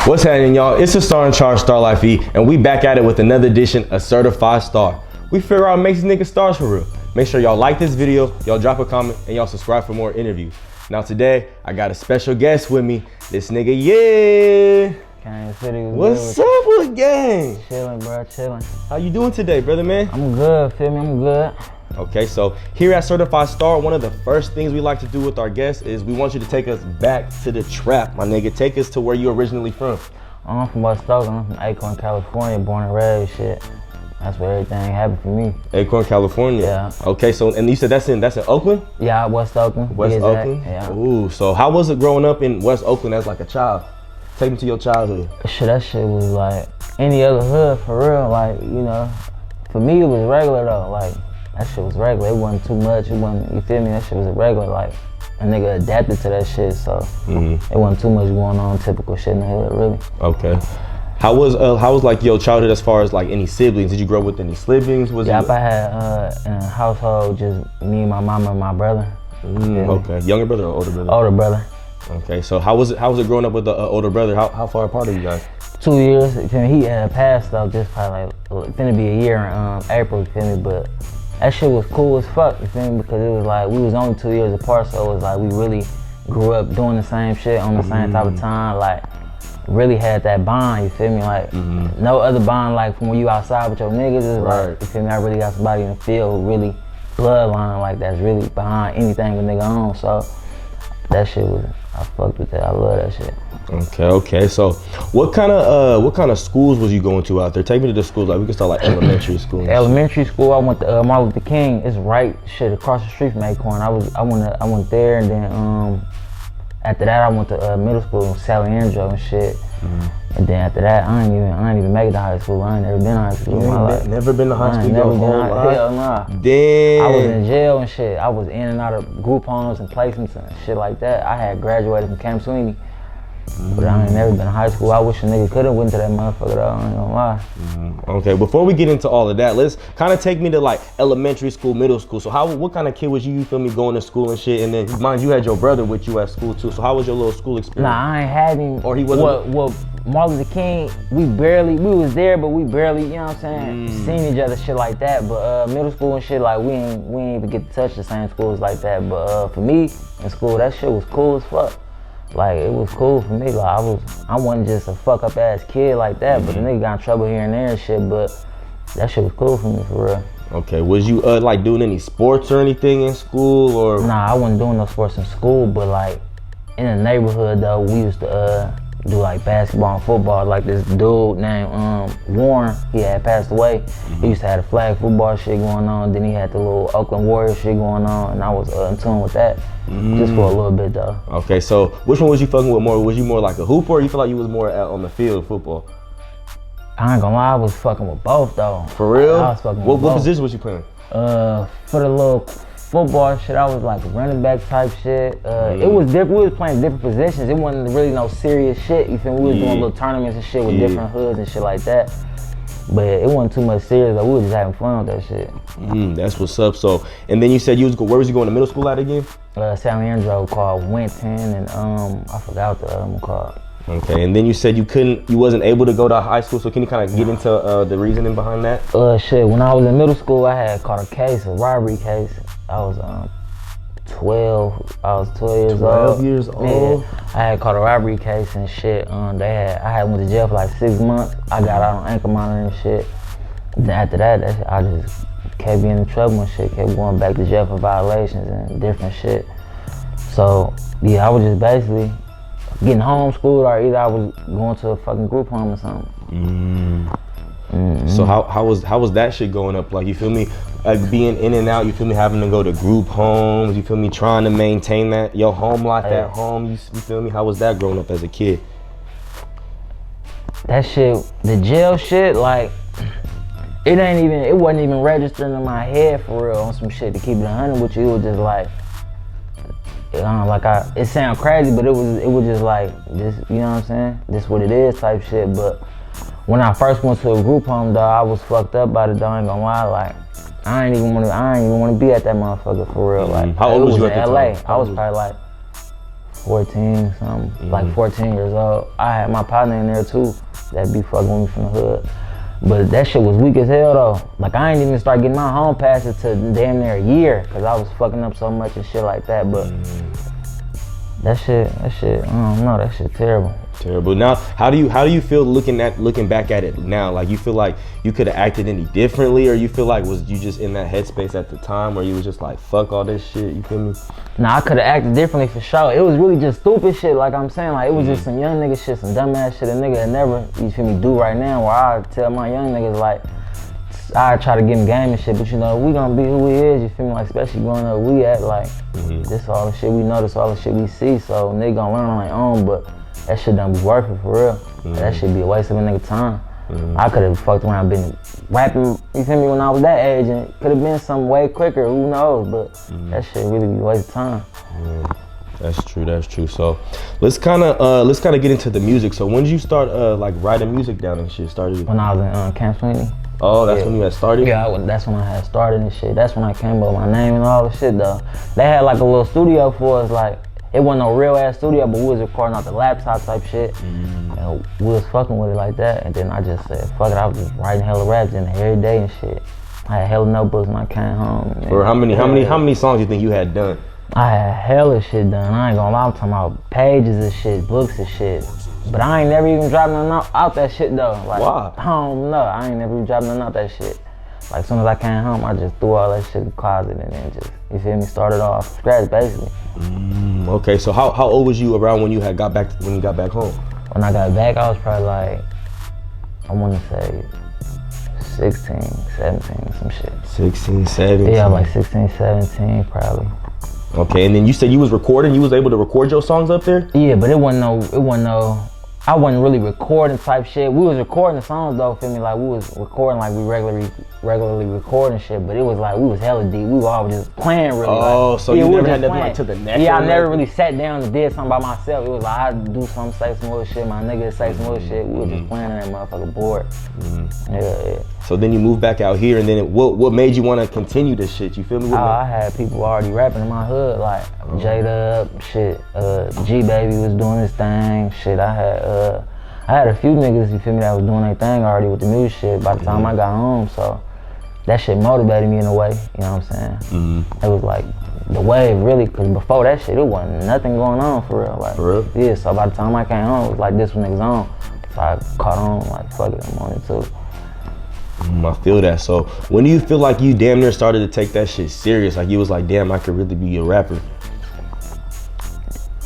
What's happening, y'all? It's the Star in Charge, Star Life E, and we back at it with another edition of Certified Star. We figure out what makes these niggas stars for real. Make sure y'all like this video, y'all drop a comment, and y'all subscribe for more interviews. Now today, I got a special guest with me, this nigga, What's up with gang? Chilling, bro, chilling. How you doing today, brother, man? I'm good, feel me? I'm good. Okay, so here at Certified Star, one of the first things we like to do with our guests is we want you to take us back to the trap, my nigga. Take us to where you originally from. I'm from West Oakland. I'm from Acorn, California, born and raised, shit. That's where everything happened for me. Acorn, California. Yeah. Okay, so and you said that's in Oakland? Yeah, West Oakland. West Oakland? Yeah. Ooh, so how was it growing up in West Oakland as like a child? Take me to your childhood. Shit, that shit was like any other hood for real. Like, you know, for me it was regular though. Like, that shit was regular. It wasn't too much. It wasn't, you feel me? That shit was regular. Like, a nigga adapted to that shit, so it wasn't too much going on. Typical shit in the hood, really. Okay. How was like your childhood as far as like any siblings? Did you grow up with any siblings? I had in a household just me, my mama, and my brother. Okay. Younger brother or older brother? Older brother. Okay. So how was it growing up with the older brother? How far apart are you guys? 2 years. You feel me? He passed though. Just probably like finna be a year in April. You feel me? But that shit was cool as fuck, you feel me? Because it was like, we was only 2 years apart, so it was like we really grew up doing the same shit on the same type of time, like really had that bond, you feel me? Like no other bond like from when you outside with your niggas, is like, you feel me? I really got somebody in the field, really bloodline, like that's really behind anything a nigga on, so that shit was, I fucked with that, I love that shit. Okay. So, what kind of schools was you going to out there? Take me to the schools. Like we can start like elementary school. Elementary school, I went to Martin Luther King. It's right shit across the street from Acorn. I went there, and then after that I went to middle school, Sally Andrew and shit. And then after that, I ain't even make it to high school. I ain't never been to high school in my life. Never been to high school? Never been to high school. Hell nah. Damn. I was in jail and shit. I was in and out of group homes and placements and shit like that. I had graduated from Camp Sweeney. But I ain't never been to high school. I wish a nigga could've went to that motherfucker though, I ain't gonna lie. Okay, before we get into all of that, let's kind of take me to like elementary school, middle school. So what kind of kid was you feel me, going to school and shit? And then mind you had your brother with you at school too. So how was your little school experience? Nah, I ain't had him. Or he wasn't? Well, Martin Luther King, we was there, but we barely, you know what I'm saying, seen each other, shit like that. But middle school and shit, like we ain't even get to touch the same schools like that. But for me, in school, that shit was cool as fuck. Like, it was cool for me. Like, I wasn't just a fuck up ass kid like that, but the nigga got in trouble here and there and shit, but that shit was cool for me, for real. Okay, was you like doing any sports or anything in school, or? Nah, I wasn't doing no sports in school, but like in the neighborhood though, we used to do like basketball and football. Like this dude named Warren, he had passed away. He used to have the flag football shit going on, then he had the little Oakland Warriors shit going on, and I was in tune with that. Just for a little bit though. Okay, so which one was you fucking with more? Was you more like a hooper, or you feel like you was more out on the field, football? I ain't gonna lie, I was fucking with both though. For real? I was fucking with both. What position was you playing? For the little football shit, I was like running back type shit. It was different. We was playing different positions. It wasn't really no serious shit. You feel me? We was doing little tournaments and shit with different hoods and shit like that. But it wasn't too much serious though. We was just having fun with that shit. That's what's up. So, and then you said where was you going to middle school at again? San Leandro called Winton, and I forgot the other one called. Okay, and then you said you wasn't able to go to high school. So can you kind of get into the reasoning behind that? Shit. When I was in middle school, I had caught a robbery case. I was 12. I was 12 years old. 12 years old. Yeah, I had caught a robbery case and shit. I had went to jail for like 6 months. I got out on ankle monitor and shit. Then after that, I just kept getting in trouble and shit. Kept going back to jail for violations and different shit. So yeah, I was just basically getting homeschooled, or either I was going to a fucking group home or something. So how was that shit going up? Like, you feel me, like being in and out, you feel me, having to go to group homes, you feel me, trying to maintain that your home life at home, you feel me? How was that growing up as a kid? That shit, the jail shit, like it wasn't even registering in my head for real on some shit to keep it 100 with you. It was just like, it sound crazy, but it was just like this, you know what I'm saying? This what it is type shit. But when I first went to a group home, dog, I was fucked up by it, dog, I ain't gonna lie. Like, I ain't even want to be at that motherfucker for real. Like, how old was you at the LA. time? I was probably like 14, something, like 14 years old. I had my partner in there too, that be fucking with me from the hood. But that shit was weak as hell though. Like I ain't even start getting my home passes to damn near a year, cause I was fucking up so much and shit like that. But that shit, I don't know, that shit terrible. Terrible. Now, how do you feel looking back at it now? Like you feel like you could have acted any differently, or you feel like was you just in that headspace at the time where you was just like fuck all this shit? You feel me? Nah, I could have acted differently for sure. It was really just stupid shit. Like I'm saying, like it was just some young nigga shit, some dumbass shit a nigga that never, you feel me, do right now. Where I tell my young niggas like, I try to give him game and shit, but you know we gonna be who we is. You feel me? Like especially growing up, we act like this all the shit we know, this all the shit we see. So nigga gonna learn on their own, but that shit don't be worth it for real. That shit be a waste of a nigga time. I could have fucked around, been rapping, you feel me, when I was that age, and could have been some way quicker, who knows, but that shit really be a waste of time. That's true. So let's kind of get into the music. So when did you start like writing music down and shit? Started when I was in Camp Sweeney. Oh, that's when you had started? Yeah, that's when I had started and shit. That's when I came up with my name and all the shit though. They had like a little studio for us, like it wasn't no real ass studio, but we was recording off the laptop type shit. And we was fucking with it like that. And then I just said, fuck it, I was just writing hella raps in every day and shit. I had hella notebooks when I came home. Or how many songs you think you had done? I had hella shit done. I ain't gonna lie, I'm talking about pages of shit, books of shit. But I ain't never even dropped nothing out that shit though. Like, why? I don't know. I ain't never even dropped nothing out that shit. Like, as soon as I came home, I just threw all that shit in the closet and then just, you feel me, started off from scratch basically. Okay, so how old was you around when you got back home? When I got back, I was probably like, I want to say 16, 17, some shit. 16, 17? Yeah, like 16, 17 probably. Okay, and then you said you was recording, you was able to record your songs up there? Yeah, but it wasn't no, I wasn't really recording type shit. We was recording the songs though, feel me? Like we was recording like we regularly recording shit, but it was like we was hella deep. We were all just playing really. Oh, like, so you never had nothing like to the next? Yeah, I never really sat down and did something by myself. It was like I'd do something, say some other shit, my nigga say some other shit. We were just playing on that motherfucking board. Yeah. So then you moved back out here, and then what made you want to continue this shit? You feel me? I had people already rapping in my hood, like J-Dub, shit, G-Baby was doing his thing, shit. I had a few niggas, you feel me, that was doing their thing already with the music shit by the time I got home, so that shit motivated me in a way, you know what I'm saying? It was like the wave really, because before that shit, it wasn't nothing going on for real. Like, for real? Yeah, so by the time I came home, it was like this one niggas on, so I caught on, like fuck it, I'm on it too. I feel that. So when do you feel like you damn near started to take that shit serious? Like you was like, damn, I could really be a rapper?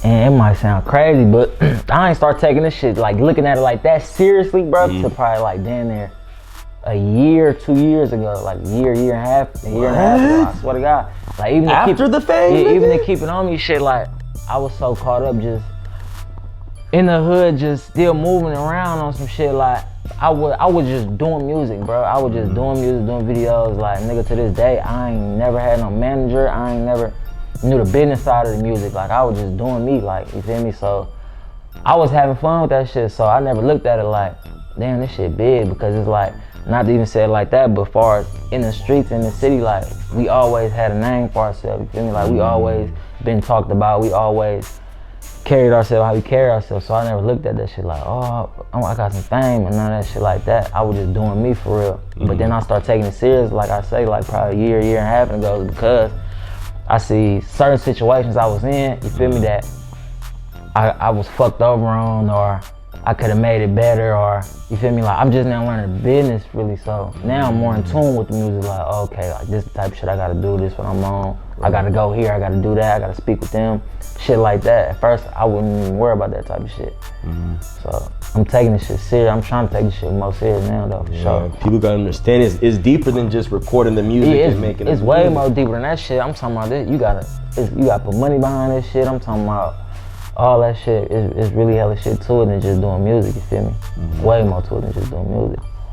And it might sound crazy, but I ain't start taking this shit, like looking at it like that seriously, bro, to probably like damn near a year, 2 years ago, like year and a half ago, I swear to God. Like even after the fame? Yeah, even to keep it on me shit, like I was so caught up just in the hood, just still moving around on some shit. Like I was just doing music, bro. I was just doing music, doing videos. Like nigga, to this day, I ain't never had no manager. I ain't never knew the business side of the music. Like I was just doing me, like, you feel me? So I was having fun with that shit. So I never looked at it like, damn, this shit big, because it's like, not to even say it like that, but far as in the streets, in the city, like we always had a name for ourselves, you feel me? Like we always been talked about, we always carried ourselves how we carry ourselves. So I never looked at that shit like, oh, I got some fame and none of that shit like that. I was just doing me for real. But then I started taking it serious, like I say, like probably a year and a half ago, because I see certain situations I was in, you feel me, that I was fucked over on, or I could have made it better, or you feel me, like I'm just now learning the business really. So now I'm more in tune with the music, like okay, like this type of shit I gotta do, this what I'm on, I gotta go here, I gotta do that, I gotta speak with them, shit like that. At first I wouldn't even worry about that type of shit. So I'm taking this shit serious. I'm trying to take this shit more serious now though, for sure. People gotta understand it's deeper than just recording the music and making it. It's way more deeper than that shit. I'm talking about this, you gotta put money behind this shit. I'm talking about all that shit. It's really hella shit to it than just doing music, you feel me? Way more to it than just doing music.